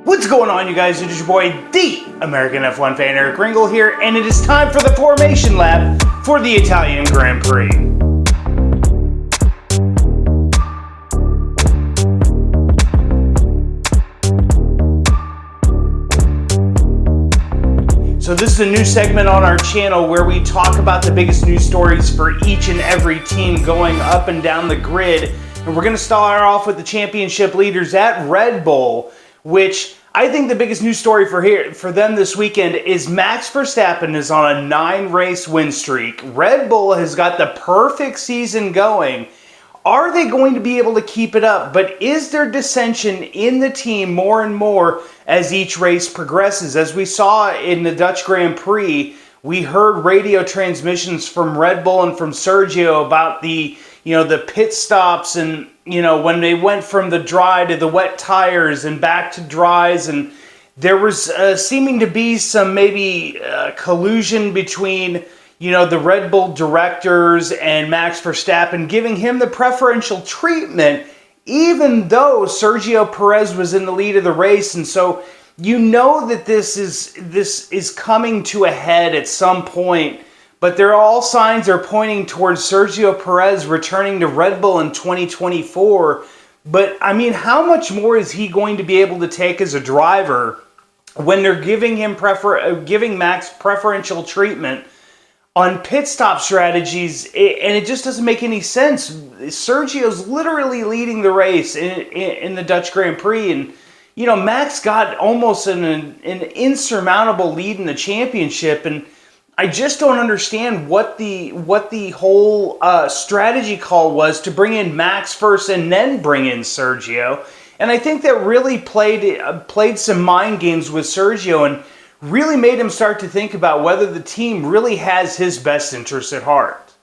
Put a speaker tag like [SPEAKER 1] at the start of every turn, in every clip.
[SPEAKER 1] What's going on, you guys? It is your boy, the American F1 fan, Eric Ringle here, and it is time for the formation lap for the Italian Grand Prix. So this is a new segment on our channel where we talk about the biggest news stories for each and every team going up and down the grid. And we're going to start off with the championship leaders at Red Bull, which I think the biggest news story for them this weekend is Max Verstappen is on a 9-race win streak. Red Bull has got the perfect season going. Are they going to be able to keep it up? But is there dissension in the team more and more as each race progresses? As we saw in the Dutch Grand Prix, we heard radio transmissions from Red Bull and from Sergio about the pit stops and, when they went from the dry to the wet tires and back to dries, and there was seeming to be some maybe collusion between, the Red Bull directors and Max Verstappen, giving him the preferential treatment, even though Sergio Perez was in the lead of the race. And so that this is coming to a head at some point. But all signs are pointing towards Sergio Perez returning to Red Bull in 2024. But, how much more is he going to be able to take as a driver when they're giving Max preferential treatment on pit stop strategies? And it just doesn't make any sense. Sergio's literally leading the race in the Dutch Grand Prix. And, Max got almost an insurmountable lead in the championship. And I just don't understand what the whole strategy call was to bring in Max first and then bring in Sergio. And I think that really played some mind games with Sergio and really made him start to think about whether the team really has his best interests at heart.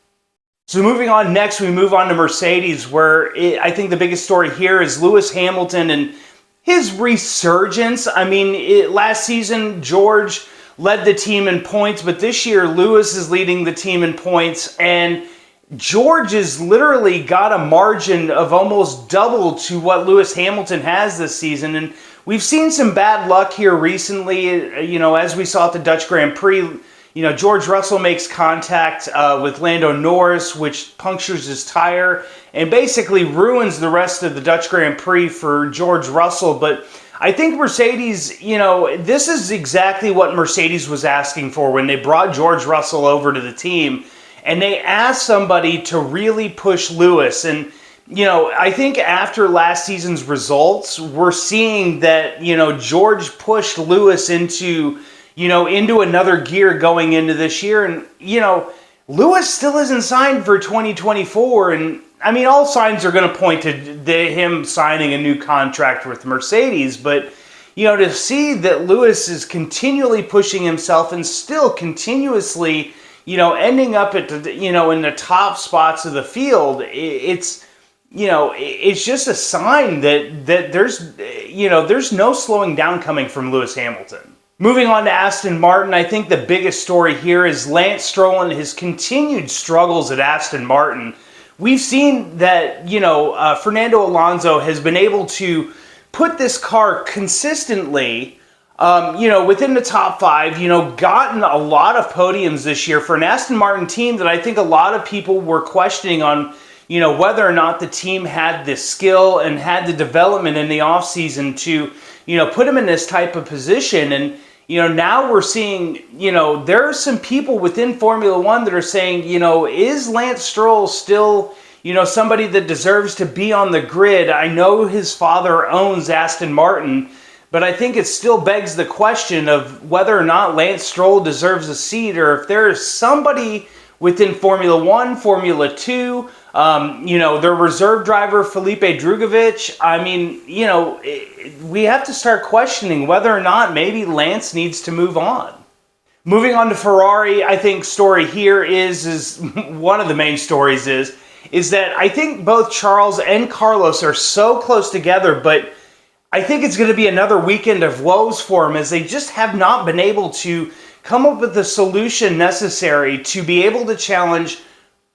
[SPEAKER 1] So moving on next, we move on to Mercedes, where I think the biggest story here is Lewis Hamilton and his resurgence. Last season, George led the team in points, but this year Lewis is leading the team in points, and George has literally got a margin of almost double to what Lewis Hamilton has this season. And we've seen some bad luck here recently, as we saw at the Dutch Grand Prix. George Russell makes contact with Lando Norris, which punctures his tire and basically ruins the rest of the Dutch Grand Prix for George Russell. But I think Mercedes, this is exactly what Mercedes was asking for when they brought George Russell over to the team. And they asked somebody to really push Lewis. And, I think after last season's results, we're seeing that, George pushed Lewis into another gear going into this year. And, Lewis still isn't signed for 2024. And, all signs are going to point to him signing a new contract with Mercedes. But, to see that Lewis is continually pushing himself and still continuously, ending up at in the top spots of the field, it's just a sign that there's no slowing down coming from Lewis Hamilton. Moving on to Aston Martin, I think the biggest story here is Lance Stroll and his continued struggles at Aston Martin. We've seen that, Fernando Alonso has been able to put this car consistently, within the top 5, gotten a lot of podiums this year for an Aston Martin team that I think a lot of people were questioning on, whether or not the team had the skill and had the development in the offseason to, put them in this type of position. And, now we're seeing, there are some people within Formula One that are saying, is Lance Stroll still, somebody that deserves to be on the grid? I know his father owns Aston Martin, but I think it still begs the question of whether or not Lance Stroll deserves a seat, or if there is somebody within Formula One, Formula Two, their reserve driver, Felipe Drugovich. We have to start questioning whether or not maybe Lance needs to move on. Moving on to Ferrari, I think story here is one of the main stories is that I think both Charles and Carlos are so close together, but I think it's going to be another weekend of woes for them, as they just have not been able to come up with the solution necessary to be able to challenge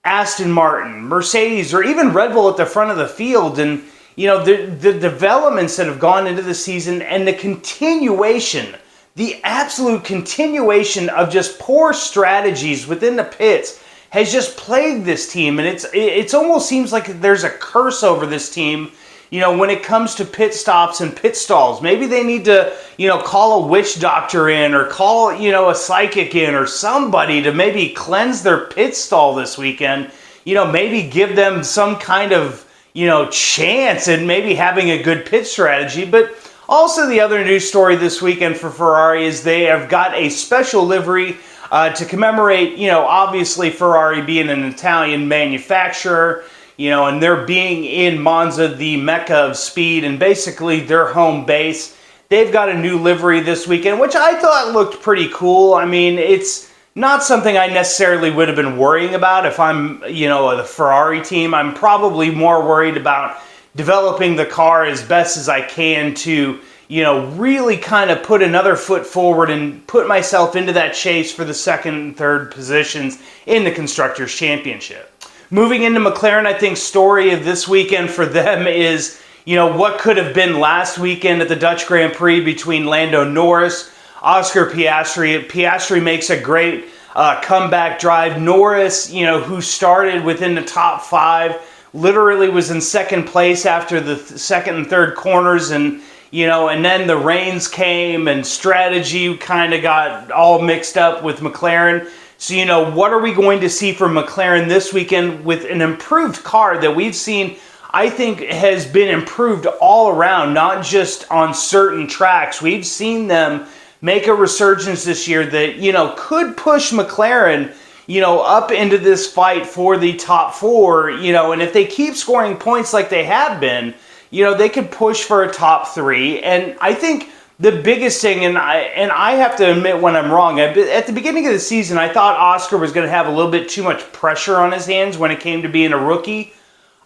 [SPEAKER 1] Aston Martin, Mercedes, or even Red Bull at the front of the field. And the developments that have gone into the season and the continuation, the absolute continuation of just poor strategies within the pits has just plagued this team. And it's almost seems like there's a curse over this team, when it comes to pit stops and pit stalls. Maybe they need to, call a witch doctor in, or call, a psychic in, or somebody to maybe cleanse their pit stall this weekend. Maybe give them some kind of, chance and maybe having a good pit strategy. But also the other news story this weekend for Ferrari is they have got a special livery to commemorate, obviously Ferrari being an Italian manufacturer, and they're being in Monza, the mecca of speed, and basically their home base. They've got a new livery this weekend, which I thought looked pretty cool. I mean, it's not something I necessarily would have been worrying about if I'm, the Ferrari team. I'm probably more worried about developing the car as best as I can to, really kind of put another foot forward and put myself into that chase for the second and third positions in the Constructors' Championship. Moving into McLaren, I think story of this weekend for them is, what could have been last weekend at the Dutch Grand Prix between Lando Norris, Oscar Piastri. Piastri makes a great comeback drive. Norris, who started within the top 5, literally was in second place after the second and third corners, and then the rains came and strategy kind of got all mixed up with McLaren. So, what are we going to see from McLaren this weekend with an improved car that we've seen, I think, has been improved all around, not just on certain tracks. We've seen them make a resurgence this year that, could push McLaren, up into this fight for the top 4, and if they keep scoring points like they have been, they could push for a top 3. And I think the biggest thing, and I have to admit when I'm wrong, at the beginning of the season, I thought Oscar was going to have a little bit too much pressure on his hands when it came to being a rookie.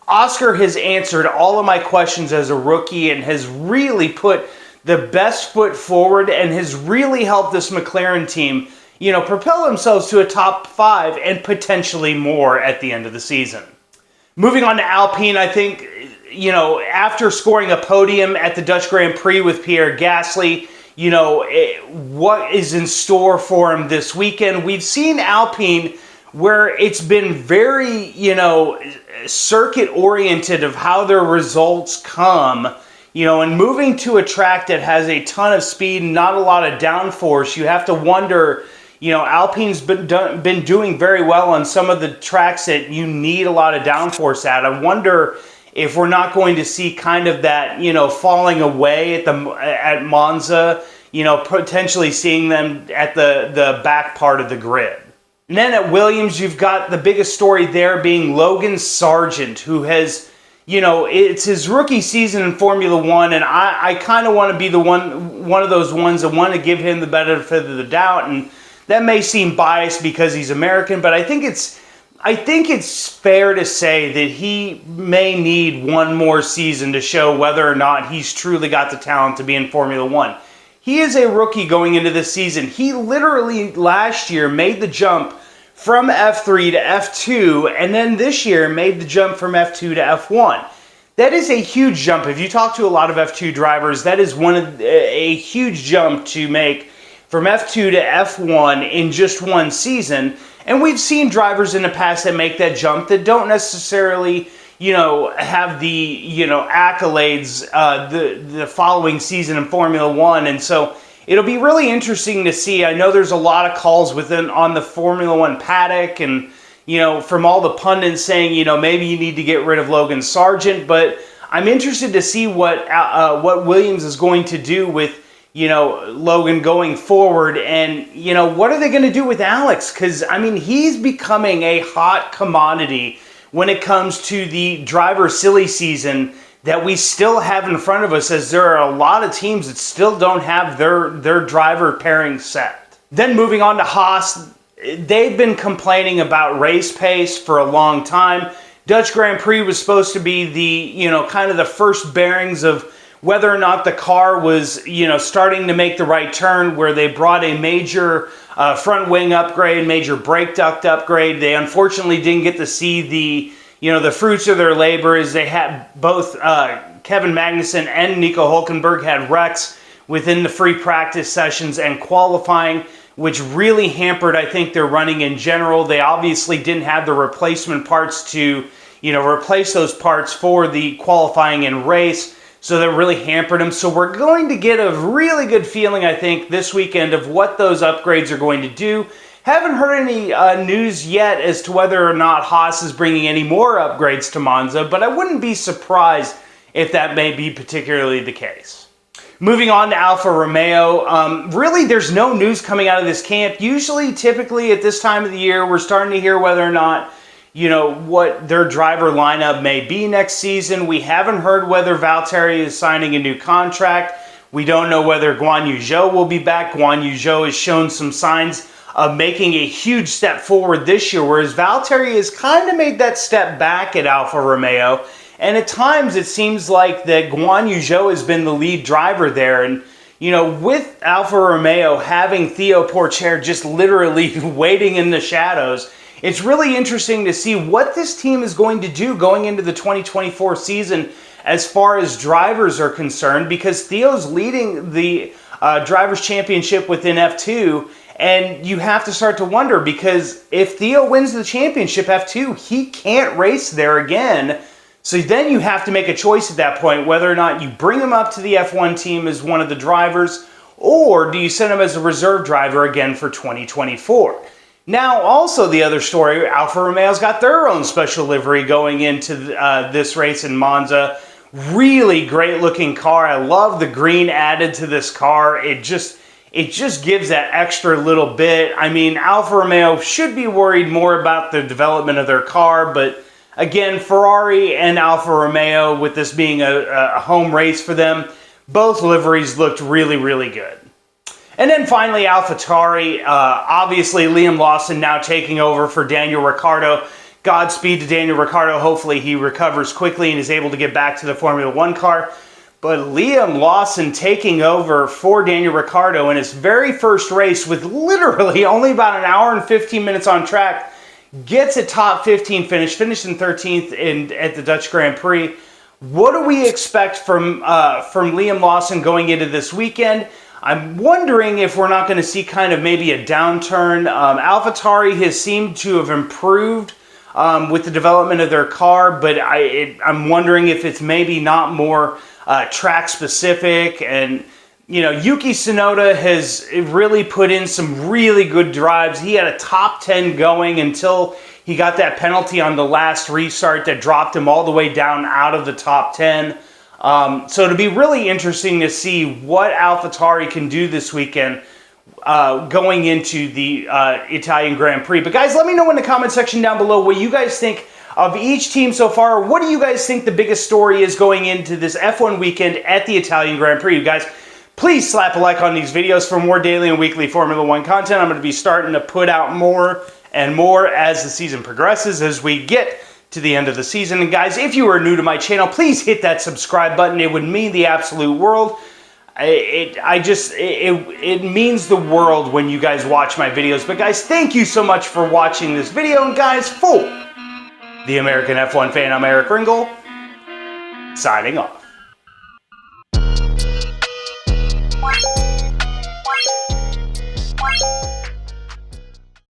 [SPEAKER 1] Oscar has answered all of my questions as a rookie and has really put the best foot forward and has really helped this McLaren team, propel themselves to a top 5 and potentially more at the end of the season. Moving on to Alpine, I think, after scoring a podium at the Dutch Grand Prix with Pierre Gasly, what is in store for him this weekend? We've seen Alpine where it's been very, circuit-oriented of how their results come, and moving to a track that has a ton of speed and not a lot of downforce, you have to wonder, Alpine's been doing very well on some of the tracks that you need a lot of downforce at. I wonder if we're not going to see kind of that, falling away at Monza, potentially seeing them at the back part of the grid. And then at Williams, you've got the biggest story there being Logan Sargent, who has, it's his rookie season in Formula One, and I kind of want to be the one of those ones that want to give him the benefit of the doubt, and that may seem biased because he's American, but I think it's fair to say that he may need one more season to show whether or not he's truly got the talent to be in Formula One. He is a rookie going into this season. He literally last year made the jump from F3 to F2, and then this year made the jump from F2 to F1. That is a huge jump. If you talk to a lot of F2 drivers, that is a huge jump to make from F2 to F1 in just one season. And we've seen drivers in the past that make that jump that don't necessarily, have the, accolades the following season in Formula One. And so it'll be really interesting to see. I know there's a lot of calls on the Formula One paddock and, from all the pundits saying, maybe you need to get rid of Logan Sargent. But I'm interested to see what Williams is going to do with, Logan going forward, and, what are they going to do with Alex? Because, he's becoming a hot commodity when it comes to the driver silly season that we still have in front of us, as there are a lot of teams that still don't have their driver pairing set. Then moving on to Haas, they've been complaining about race pace for a long time. Dutch Grand Prix was supposed to be the, kind of the first bearings of whether or not the car was, starting to make the right turn, where they brought a major front wing upgrade, major brake duct upgrade. They unfortunately didn't get to see the fruits of their labor, as they had both Kevin Magnussen and Nico Hülkenberg had wrecks within the free practice sessions and qualifying, which really hampered, I think, their running in general. They obviously didn't have the replacement parts to, replace those parts for the qualifying and race, so that really hampered them. So we're going to get a really good feeling, I think, this weekend of what those upgrades are going to do. Haven't heard any news yet as to whether or not Haas is bringing any more upgrades to Monza, but I wouldn't be surprised if that may be particularly the case. Moving on to Alfa Romeo, really there's no news coming out of this camp. Usually, typically at this time of the year, we're starting to hear whether or not, what their driver lineup may be next season. We haven't heard whether Valtteri is signing a new contract. We don't know whether Guan Yu Zhou will be back. Guan Yu Zhou has shown some signs of making a huge step forward this year, whereas Valtteri has kind of made that step back at Alfa Romeo. And at times, it seems like that Guan Yu Zhou has been the lead driver there. And, with Alfa Romeo having Theo Pourchaire just literally waiting in the shadows, it's really interesting to see what this team is going to do going into the 2024 season as far as drivers are concerned, because Theo's leading the Drivers' Championship within F2, and you have to start to wonder, because if Theo wins the championship F2, he can't race there again. So then you have to make a choice at that point, whether or not you bring him up to the F1 team as one of the drivers, or do you send him as a reserve driver again for 2024? Now, also the other story, Alfa Romeo's got their own special livery going into this race in Monza. Really great looking car. I love the green added to this car. It just gives that extra little bit. I mean, Alfa Romeo should be worried more about the development of their car, but again, Ferrari and Alfa Romeo, with this being a home race for them, both liveries looked really, really good. And then finally, AlphaTauri, obviously Liam Lawson now taking over for Daniel Ricciardo. Godspeed to Daniel Ricciardo. Hopefully he recovers quickly and is able to get back to the Formula One car. But Liam Lawson taking over for Daniel Ricciardo in his very first race with literally only about an hour and 15 minutes on track, gets a top 15 finish, finished in 13th at the Dutch Grand Prix. What do we expect from Liam Lawson going into this weekend? I'm wondering if we're not going to see kind of maybe a downturn. AlphaTauri has seemed to have improved with the development of their car, but I'm wondering if it's maybe not more track specific. And Yuki Tsunoda has really put in some really good drives. He had a top 10 going until he got that penalty on the last restart that dropped him all the way down out of the top 10. So it'll be really interesting to see what AlphaTauri can do this weekend going into the Italian Grand Prix. But guys, let me know in the comment section down below what you guys think of each team so far. What do you guys think the biggest story is going into this F1 weekend at the Italian Grand Prix? You guys, please slap a like on these videos for more daily and weekly Formula One content. I'm going to be starting to put out more and more as the season progresses, as we get to the end of the season. And guys, if you are new to my channel, please hit that subscribe button. It would mean the absolute world. It means the world when you guys watch my videos. But guys, thank you so much for watching this video. And guys, for the American F1 fan, I'm Eric Ringel, signing off.